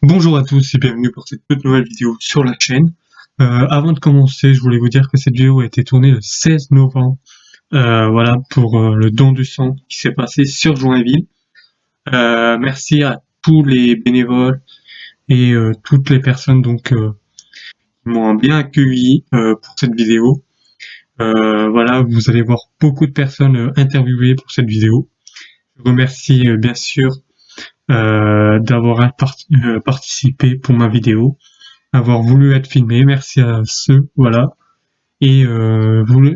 Bonjour à tous et bienvenue pour cette toute nouvelle vidéo sur la chaîne. Avant de commencer, je voulais vous dire que cette vidéo a été tournée le 16 novembre, voilà, pour le don du sang qui s'est passé sur Joinville. Merci à tous les bénévoles et toutes les personnes qui m'ont bien accueilli pour cette vidéo. Voilà, vous allez voir beaucoup de personnes interviewées pour cette vidéo. Je remercie bien sûr d'avoir participé pour ma vidéo, avoir voulu être filmé. Merci à ceux, voilà. Et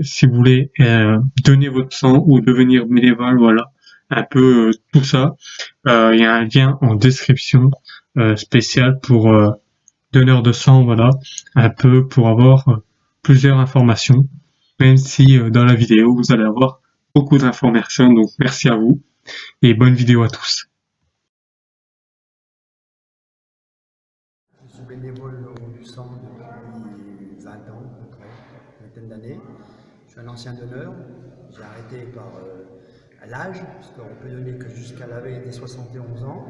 si vous voulez donner votre sang ou devenir bénévole, voilà, un peu tout ça, il y a un lien en description spécial pour donneur de sang, voilà, un peu pour avoir plusieurs informations, même si dans la vidéo vous allez avoir beaucoup d'informations. Donc merci à vous et bonne vidéo à tous. Je suis bénévole au don du sang depuis 20 ans, à peu près, une vingtaine d'années. Je suis un ancien donneur. J'ai arrêté à l'âge, parce qu'on peut donner que jusqu'à la veille des 71 ans.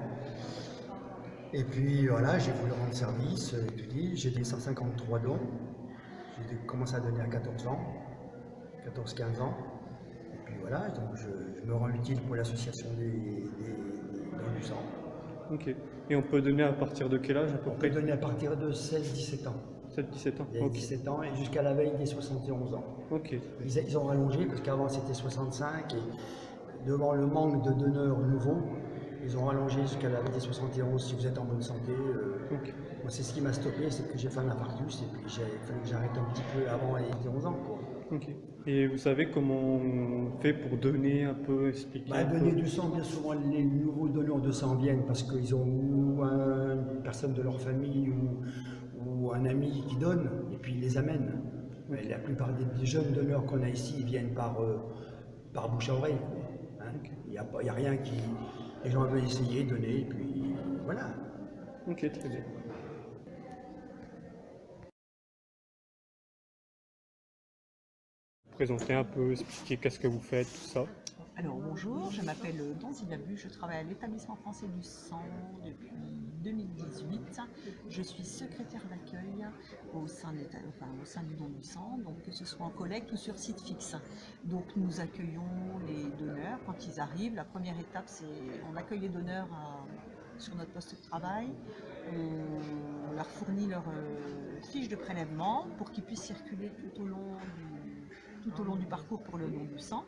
Et puis voilà, j'ai voulu rendre service, j'ai donné 153 dons. J'ai commencé à donner à 14 ans, 14-15 ans. Et puis voilà, donc je me rends utile pour l'association des dons du sang. Ok. Et on peut donner à partir de quel âge à peu On près? peut donner à partir de 16-17 ans. 7-17 ans. Il y a 17 ans et jusqu'à la veille des 71 ans. Ok. Ils ont rallongé parce qu'avant c'était 65 et devant le manque de donneurs nouveaux, ils ont rallongé jusqu'à la veille des 71 si vous êtes en bonne santé. Ok. Moi c'est ce qui m'a stoppé, c'est que j'ai fait un infarctus et puis il fallait que j'arrête un petit peu avant les 11 ans. Quoi. Ok. Et vous savez comment on fait pour donner un peu, expliquer un Donner peu? du sang, bien souvent les nouveaux donneurs de sang viennent parce qu'ils ont ou une personne de leur famille ou un ami qui donne et puis ils les amènent. Mais la plupart des jeunes donneurs qu'on a ici, ils viennent par bouche à oreille. Hein. Ok. Il n'y a rien qui. Les gens veulent essayer, donner, et puis voilà. Ok, très bien. Présenter un peu, expliquer qu'est-ce que vous faites, tout ça. Alors bonjour, je m'appelle Danzy Babu, je travaille à l'établissement français du sang depuis 2018. Je suis secrétaire d'accueil au sein du don du sang, donc que ce soit en collecte ou sur site fixe. Donc nous accueillons les donneurs quand ils arrivent. La première étape, c'est on accueille les donneurs sur notre poste de travail. On leur fournit leur fiche de prélèvement pour qu'ils puissent circuler tout au long du parcours pour le don du sang.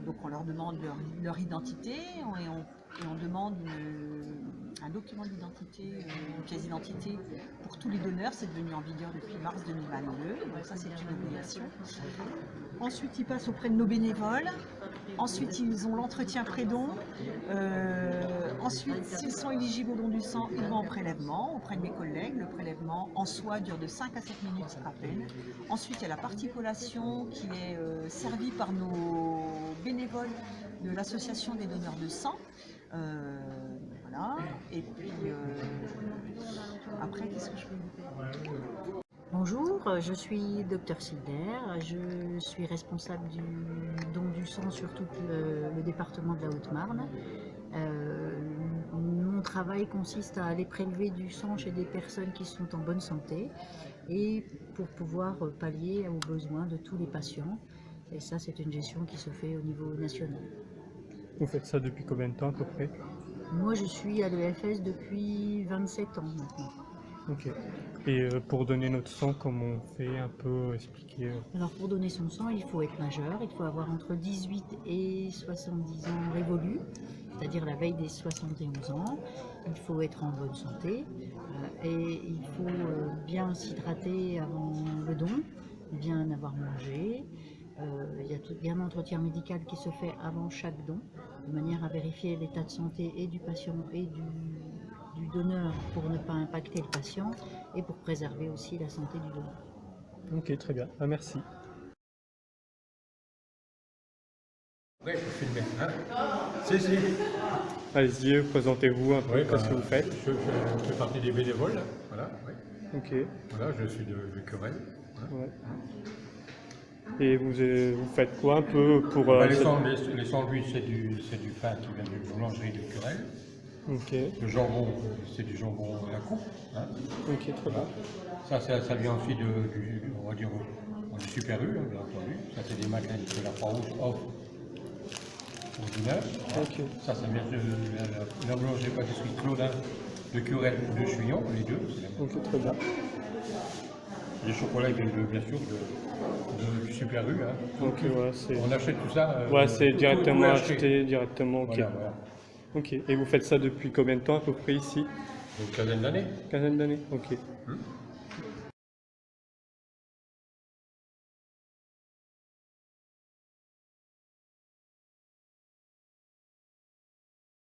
Donc on leur demande leur identité et on demande un document d'identité, une pièce d'identité pour tous les donneurs. C'est devenu en vigueur depuis mars 2022, donc ça c'est une obligation. Ensuite ils passent auprès de nos bénévoles. Ensuite ils ont l'entretien pré-don. Ensuite s'ils sont éligibles au don du sang, ils vont en prélèvement auprès de mes collègues. Le prélèvement en soi dure de 5 à 7 minutes à peine. Ensuite il y a la partie collation qui est servie par nos bénévoles de l'association des donneurs de sang. Voilà. Et puis après, qu'est-ce que je peux vous dire? Bonjour, je suis Dr Silder, je suis responsable du don du sang sur tout le département de la Haute-Marne. Mon travail consiste à aller prélever du sang chez des personnes qui sont en bonne santé et pour pouvoir pallier aux besoins de tous les patients. Et ça, c'est une gestion qui se fait au niveau national. Vous faites ça depuis combien de temps à peu près? Moi, je suis à l'EFS depuis 27 ans maintenant. Ok. Et pour donner notre sang, comment on fait un peu, expliquer Alors pour donner son sang, il faut être majeur, il faut avoir entre 18 et 70 ans révolus, c'est-à-dire la veille des 71 ans. Il faut être en bonne santé et il faut bien s'hydrater avant le don, bien avoir mangé. Il y a un entretien médical qui se fait avant chaque don, de manière à vérifier l'état de santé et du patient et du donneur pour ne pas impacter le patient et pour préserver aussi la santé du donneur. Ok, très bien. Ah, merci. Ouais, je peux filmer. Hein si. Allez-y, présentez-vous un peu, qu'est-ce que vous faites? Je fais partie des bénévoles, là. Voilà, ouais. Ok. Voilà, je suis de Querelle. Hein. Ouais. Et vous faites quoi un peu pour... Les sandwichs, c'est du pain qui vient d'une boulangerie de Querelle. Ok, Le jambon, c'est du jambon à la coupe. Hein. ok, très bien. Voilà. Ça vient aussi on va dire, du Super U, hein, bien entendu. Ça, c'est des madeleines que la Croix-Rouge offre aux mineurs. Voilà. Ok, Ça vient de la boulangerie-pâtisserie Claudin de Curel de Chuillon, les deux. C'est la même. ok, très bien. Les chocolats, bien sûr, du Super U. Hein. Ok, ouais, c'est... On achète tout ça. Ouais, c'est tout directement est acheté, directement, ok. Voilà. Ok, et vous faites ça depuis combien de temps à peu près ici? Une quinzaine d'années. Quinzaine d'années, ok.